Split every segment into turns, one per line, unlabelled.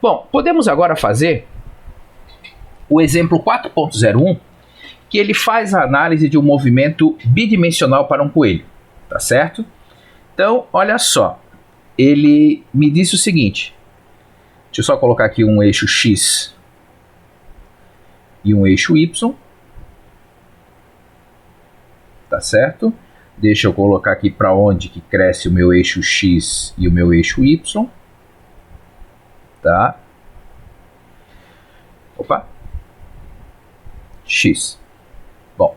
Bom, podemos agora fazer o exemplo 4.01, que ele faz a análise de um movimento bidimensional para um coelho, tá certo? Então, olha só, ele me disse o seguinte, deixa eu só colocar aqui um eixo X e um eixo Y, tá certo? Deixa eu colocar aqui para onde que cresce o meu eixo X e o meu eixo Y, tá? Opa! X. Bom,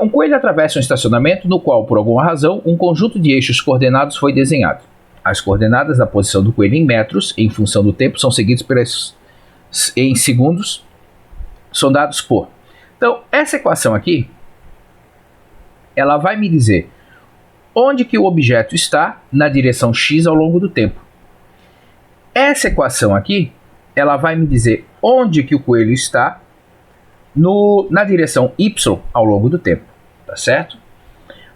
um coelho atravessa um estacionamento no qual, por alguma razão, um conjunto de eixos coordenados foi desenhado. As coordenadas da posição do coelho em metros, em função do tempo, são seguidas em segundos, são dados por. Então, essa equação aqui, ela vai me dizer onde que o objeto está na direção x ao longo do tempo. Essa equação aqui, ela vai me dizer onde que o coelho está na direção y ao longo do tempo, tá certo?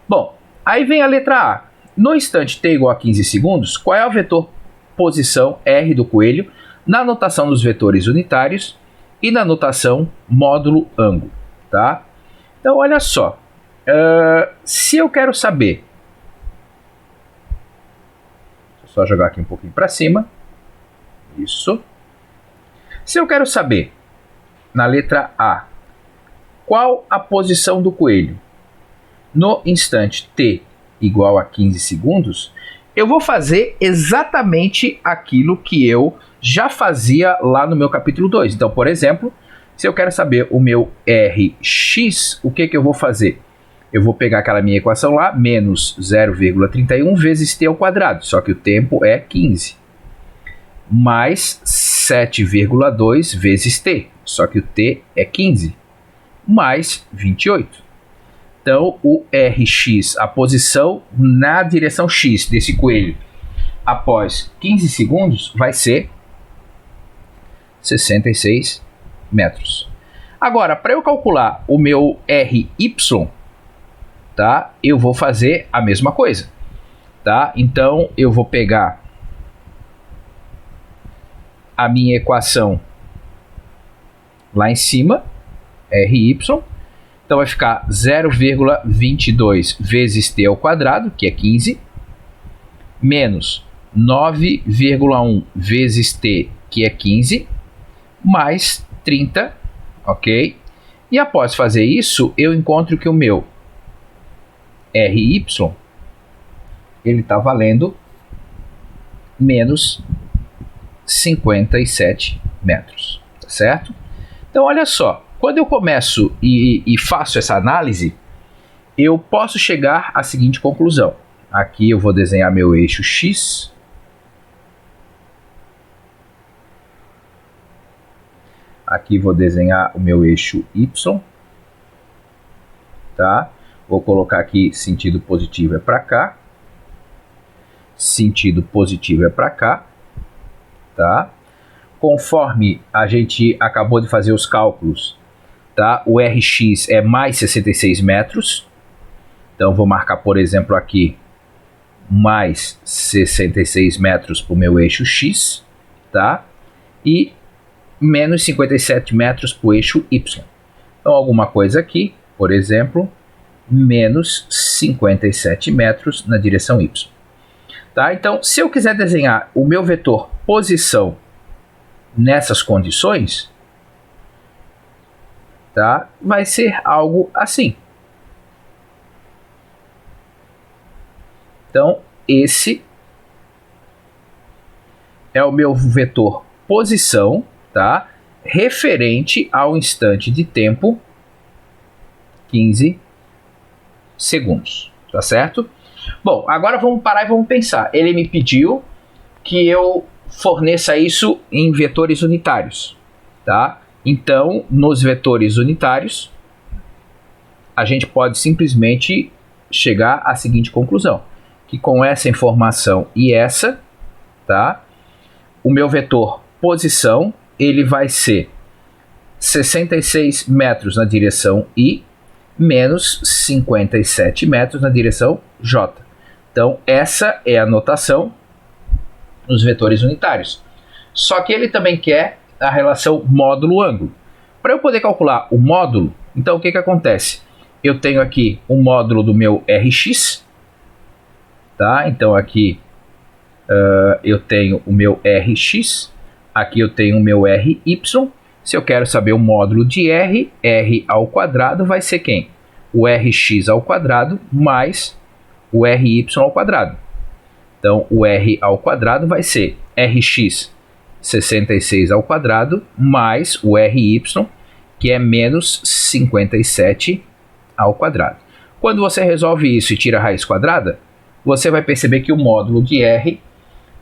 Bom, aí vem a letra A. No instante t igual a 15 segundos, qual é o vetor posição r do coelho na notação dos vetores unitários e na notação módulo ângulo, tá? Então, olha só, se eu quero saber, deixa eu só jogar aqui um pouquinho para cima, isso. Se eu quero saber, na letra A, qual a posição do coelho no instante t igual a 15 segundos, eu vou fazer exatamente aquilo que eu já fazia lá no meu capítulo 2. Então, por exemplo, se eu quero saber o meu Rx, o que eu vou fazer? Eu vou pegar aquela minha equação lá, menos 0,31 vezes t ao quadrado, só que o tempo é 15, mais 7,2 vezes t, só que o t é 15, mais 28. Então, o Rx, a posição na direção x desse coelho, após 15 segundos, vai ser 66 metros. Agora, para eu calcular o meu Ry, tá, eu vou fazer a mesma coisa. Tá? Então, eu vou pegar a minha equação lá em cima, Ry, então vai ficar 0,22 vezes t ao quadrado, que é 15, menos 9,1 vezes t, que é 15, mais 30, ok? E após fazer isso, eu encontro que o meu Ry, ele está valendo menos 57 metros, tá certo? Então, olha só, quando eu começo e faço essa análise, eu posso chegar à seguinte conclusão. Aqui eu vou desenhar meu eixo X. Aqui vou desenhar o meu eixo Y. Tá? Vou colocar aqui sentido positivo é para cá. Sentido positivo é para cá. Tá? Conforme a gente acabou de fazer os cálculos, tá? O Rx é mais 66 metros. Então, vou marcar, por exemplo, aqui mais 66 metros para o meu eixo X. Tá? E menos 57 metros para o eixo Y. Então, alguma coisa aqui, por exemplo, menos 57 metros na direção Y. Tá? Então, se eu quiser desenhar o meu vetor posição nessas condições, tá? Vai ser algo assim. Então, esse é o meu vetor posição, tá? Referente ao instante de tempo 15 segundos, tá certo? Bom, agora vamos parar e vamos pensar. Ele me pediu que eu forneça isso em vetores unitários, tá? Então, nos vetores unitários, a gente pode simplesmente chegar à seguinte conclusão, que com essa informação e essa, tá? O meu vetor posição, ele vai ser 66 metros na direção I, menos 57 metros na direção J. Então, essa é a notação nos vetores unitários. Só que ele também quer a relação módulo-ângulo. Para eu poder calcular o módulo, então o que acontece? Eu tenho aqui o módulo do meu Rx, tá? Então aqui eu tenho o meu Rx, aqui eu tenho o meu Ry. Se eu quero saber o módulo de R, R ao quadrado vai ser quem? O Rx ao quadrado mais o Ry ao quadrado. Então o R ao quadrado vai ser Rx 66 ao quadrado mais o Ry, que é menos 57 ao quadrado. Quando você resolve isso e tira a raiz quadrada, você vai perceber que o módulo de R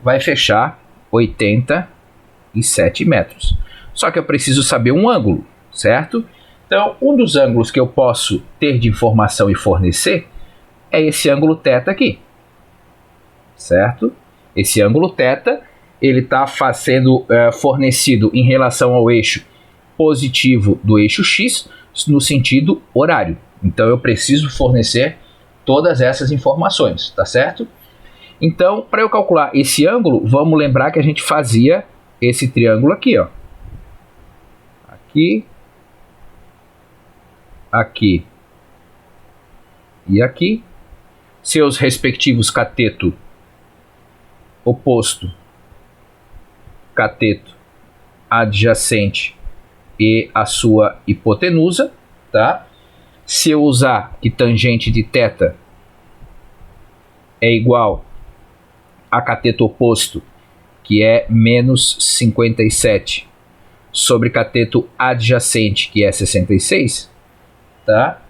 vai fechar 87 metros. Só que eu preciso saber um ângulo, certo? Então, um dos ângulos que eu posso ter de informação e fornecer é esse ângulo θ aqui, certo? Esse ângulo θ, ele está sendo fornecido em relação ao eixo positivo do eixo x no sentido horário. Então, eu preciso fornecer todas essas informações, tá certo? Então, para eu calcular esse ângulo, vamos lembrar que a gente fazia esse triângulo aqui, ó. Aqui, aqui e aqui. Seus respectivos cateto oposto, cateto adjacente e a sua hipotenusa, tá? Se eu usar que tangente de θ é igual a cateto oposto, que é menos 57, sobre cateto adjacente, que é 66, tá?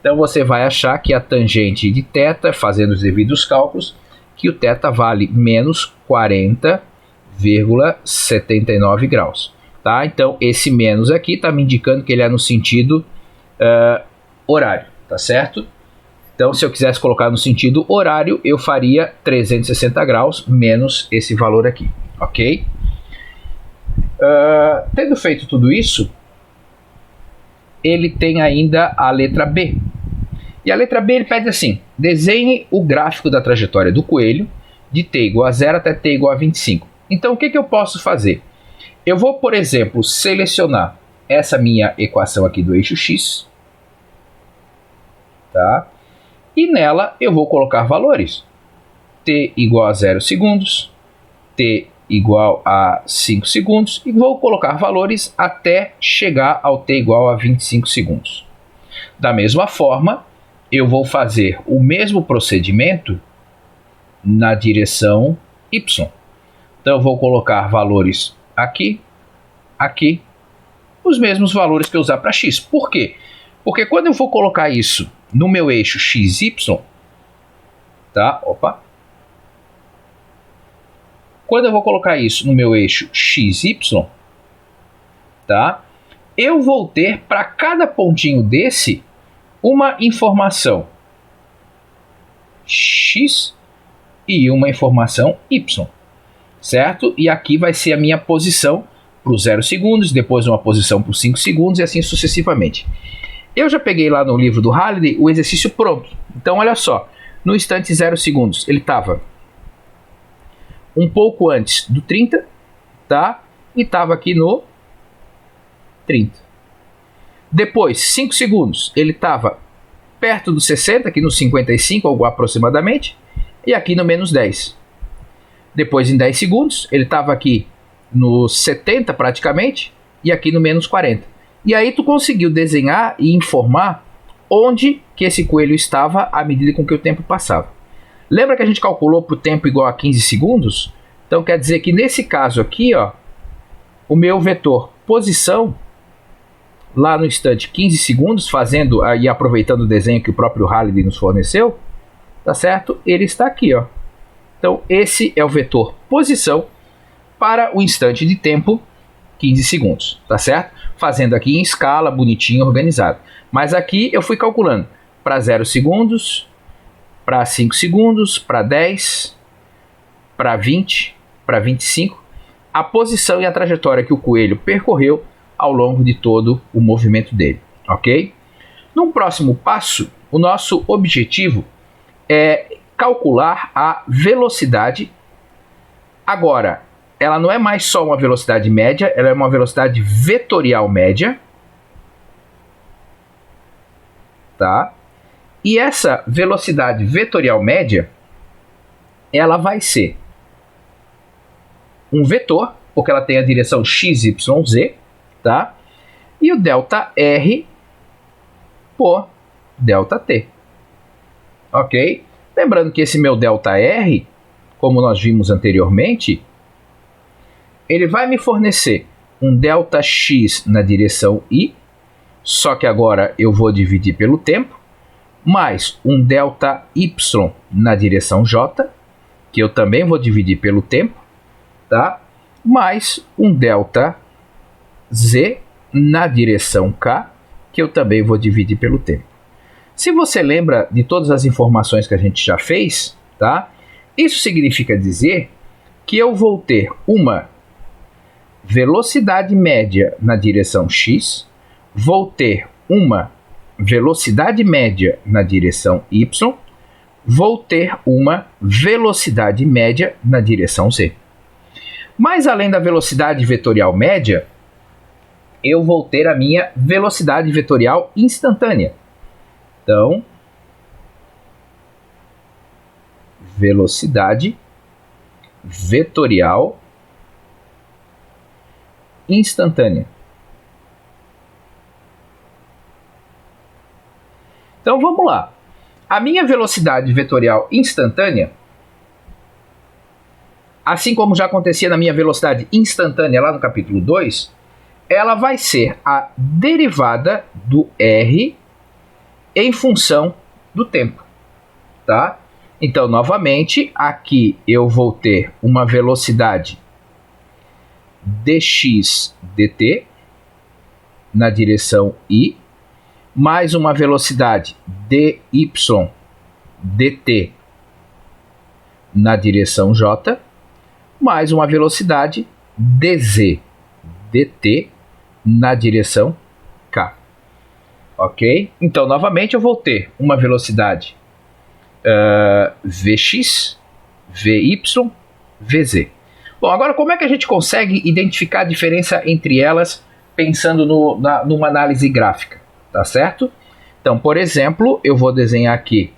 Então você vai achar que a tangente de θ, fazendo os devidos cálculos, que o θ vale menos 40,79 graus. Tá? Então esse menos aqui está me indicando que ele é no sentido horário, tá certo? Então se eu quisesse colocar no sentido horário, eu faria 360 graus menos esse valor aqui, ok? Tendo feito tudo isso, ele tem ainda a letra B. E a letra B ele pede assim: desenhe o gráfico da trajetória do coelho de t igual a 0 até t igual a 25. Então o que eu posso fazer? Eu vou, por exemplo, selecionar essa minha equação aqui do eixo x, tá? E nela eu vou colocar valores. T igual a 0 segundos, t igual a 5 segundos, e vou colocar valores até chegar ao t igual a 25 segundos. Da mesma forma, eu vou fazer o mesmo procedimento na direção y. Então eu vou colocar valores aqui, aqui, os mesmos valores que eu usar para x. Por quê? Porque quando eu for colocar isso no meu eixo xy, tá? Opa! Quando eu vou colocar isso no meu eixo xy, tá? Eu vou ter para cada pontinho desse uma informação x e uma informação y, certo? E aqui vai ser a minha posição para os 0 segundos, depois uma posição para os 5 segundos e assim sucessivamente. Eu já peguei lá no livro do Halliday o exercício pronto. Então olha só, no instante 0 segundos ele estava um pouco antes do 30, tá? E estava aqui no 30. Depois, 5 segundos, ele estava perto do 60, aqui no 55, ou aproximadamente, e aqui no menos 10. Depois, em 10 segundos, ele estava aqui no 70 praticamente, e aqui no menos 40. E aí tu conseguiu desenhar e informar onde que esse coelho estava à medida com que o tempo passava. Lembra que a gente calculou para o tempo igual a 15 segundos? Então quer dizer que nesse caso aqui, ó, o meu vetor posição, lá no instante 15 segundos, fazendo e aproveitando o desenho que o próprio Halliday nos forneceu, tá certo? Ele está aqui, ó. Então esse é o vetor posição para o instante de tempo 15 segundos, tá certo? Fazendo aqui em escala, bonitinho, organizado. Mas aqui eu fui calculando para 0 segundos, para 5 segundos, para 10, para 20, para 25, a posição e a trajetória que o coelho percorreu ao longo de todo o movimento dele, ok? Num próximo passo, o nosso objetivo é calcular a velocidade. Agora, ela não é mais só uma velocidade média, ela é uma velocidade vetorial média. Tá? E essa velocidade vetorial média, ela vai ser um vetor, porque ela tem a direção x, y, z, tá? E o ΔR por ΔT. Ok? Lembrando que esse meu ΔR, como nós vimos anteriormente, ele vai me fornecer um Δx na direção y, só que agora eu vou dividir pelo tempo, mais um ΔY na direção j, que eu também vou dividir pelo tempo, tá? Mais um ΔZ na direção k, que eu também vou dividir pelo tempo. Se você lembra de todas as informações que a gente já fez, tá? Isso significa dizer que eu vou ter uma velocidade média na direção x, vou ter uma velocidade média na direção y, vou ter uma velocidade média na direção z. Mas além da velocidade vetorial média, eu vou ter a minha velocidade vetorial instantânea. Então, velocidade vetorial instantânea. Então vamos lá. A minha velocidade vetorial instantânea, assim como já acontecia na minha velocidade instantânea lá no capítulo 2, ela vai ser a derivada do r em função do tempo, tá? Então, novamente, aqui eu vou ter uma velocidade dx dt na direção y, mais uma velocidade dy dt na direção j, mais uma velocidade dz dt na direção k. Ok? Então, novamente, eu vou ter uma velocidade Vx, Vy, Vz. Bom, agora como é que a gente consegue identificar a diferença entre elas pensando numa análise gráfica? Tá certo? Então, por exemplo, eu vou desenhar aqui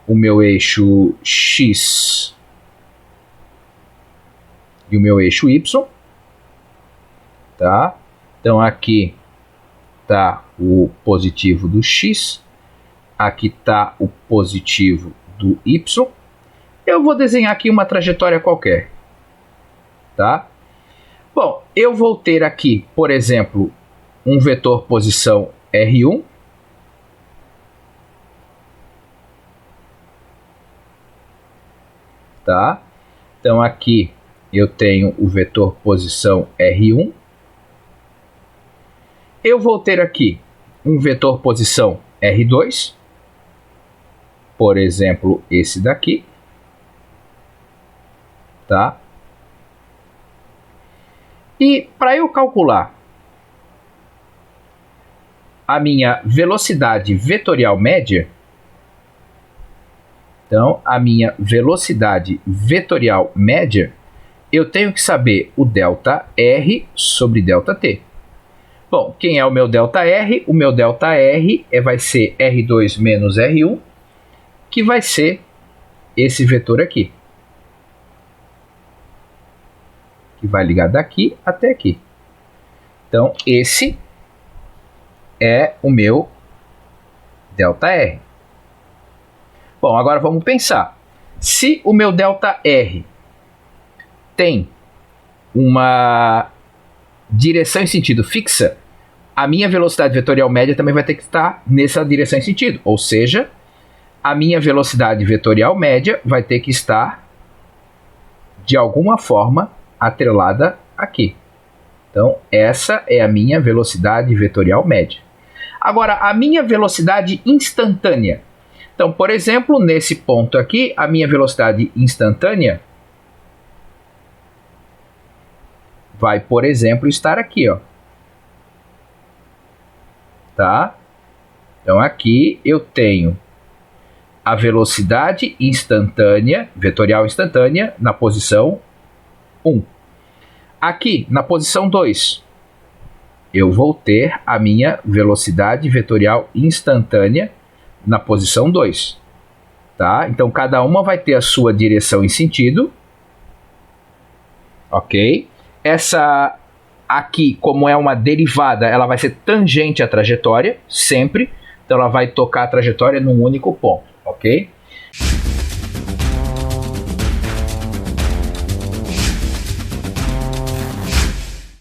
o meu eixo x e o meu eixo y. Tá? Então, aqui está o positivo do x, aqui está o positivo do y. Eu vou desenhar aqui uma trajetória qualquer, tá? Bom, eu vou ter aqui, por exemplo, um vetor posição R1, tá? Então aqui eu tenho o vetor posição R1. Eu vou ter aqui um vetor posição R2, por exemplo, esse daqui, tá? E para eu calcular a minha velocidade vetorial média, então a minha velocidade vetorial média, eu tenho que saber o ΔR sobre ΔT. Bom, quem é o meu ΔR? O meu ΔR vai ser R2 menos R1, que vai ser esse vetor aqui, que vai ligar daqui até aqui. Então, esse é o meu ΔR. Bom, agora vamos pensar. Se o meu ΔR tem uma direção em sentido fixa, a minha velocidade vetorial média também vai ter que estar nessa direção em sentido. Ou seja, a minha velocidade vetorial média vai ter que estar, de alguma forma, atrelada aqui. Então, essa é a minha velocidade vetorial média. Agora, a minha velocidade instantânea. Então, por exemplo, nesse ponto aqui, a minha velocidade instantânea vai, por exemplo, estar aqui, ó. Tá? Então, aqui eu tenho a velocidade instantânea, vetorial instantânea, na posição 1. Aqui, na posição 2, eu vou ter a minha velocidade vetorial instantânea na posição 2. Tá? Então, cada uma vai ter a sua direção e sentido. Ok? Essa aqui, como é uma derivada, ela vai ser tangente à trajetória, sempre. Então, ela vai tocar a trajetória num único ponto. Ok?